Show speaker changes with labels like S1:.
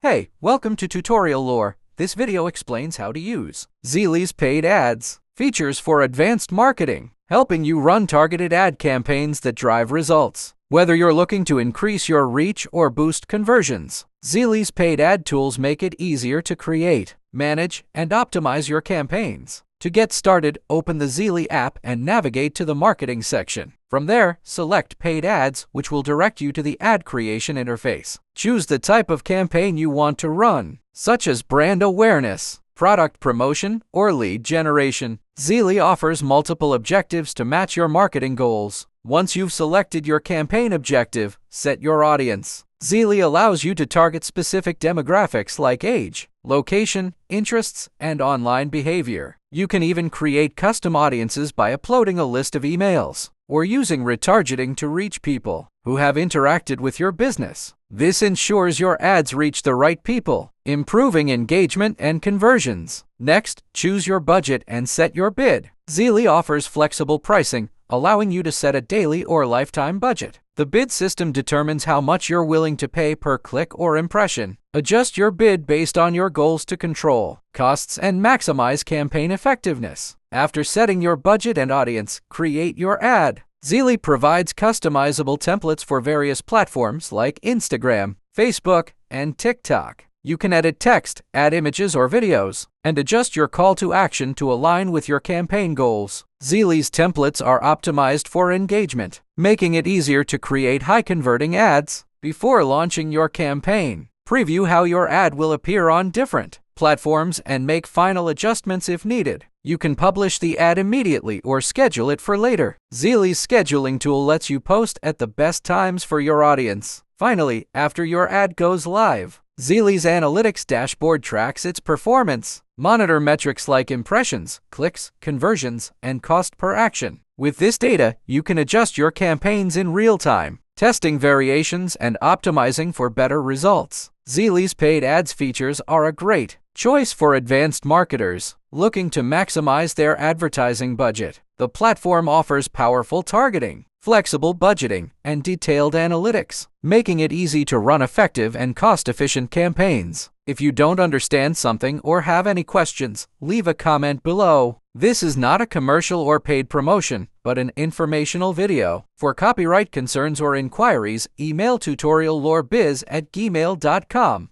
S1: Hey, welcome to Tutorial Lore. This video explains how to use Zeely'S paid ads, features for advanced marketing, helping you run targeted ad campaigns that drive results. Whether you're looking to increase your reach or boost conversions, Zeely'S paid ad tools make it easier to create, manage, and optimize your campaigns. To get started, open the Zeely's app and navigate to the marketing section. From there, select Paid Ads, which will direct you to the ad creation interface. Choose the type of campaign you want to run, such as brand awareness, product promotion, or lead generation. Zeely's offers multiple objectives to match your marketing goals. Once you've selected your campaign objective, set your audience. Zeely's allows you to target specific demographics like age, location, interests, and online behavior. You can even create custom audiences by uploading a list of emails or using retargeting to reach people who have interacted with your business. This ensures your ads reach the right people, improving engagement and conversions. Next, choose your budget and set your bid. Zeely's offers flexible pricing, allowing you to set a daily or lifetime budget. The bid system determines how much you're willing to pay per click or impression. Adjust your bid based on your goals to control costs and maximize campaign effectiveness. After setting your budget and audience, create your ad. Zeely's provides customizable templates for various platforms like Instagram, Facebook, and TikTok. You can edit text, add images or videos, and adjust your call to action to align with your campaign goals. Zeely's templates are optimized for engagement, making it easier to create high-converting ads. Before launching your campaign, preview how your ad will appear on different platforms and make final adjustments if needed. You can publish the ad immediately or schedule it for later. Zeely's scheduling tool lets you post at the best times for your audience. Finally, after your ad goes live, Zeely's Analytics dashboard tracks its performance. Monitor metrics like impressions, clicks, conversions, and cost per action. With this data, you can adjust your campaigns in real time, testing variations and optimizing for better results. Zeely's paid ads features are a great choice for advanced marketers looking to maximize their advertising budget. The platform offers powerful targeting, flexible budgeting, and detailed analytics, making it easy to run effective and cost-efficient campaigns. If you don't understand something or have any questions, leave a comment below. This is not a commercial or paid promotion, but an informational video. For copyright concerns or inquiries, email tutoriallorebiz@gmail.com.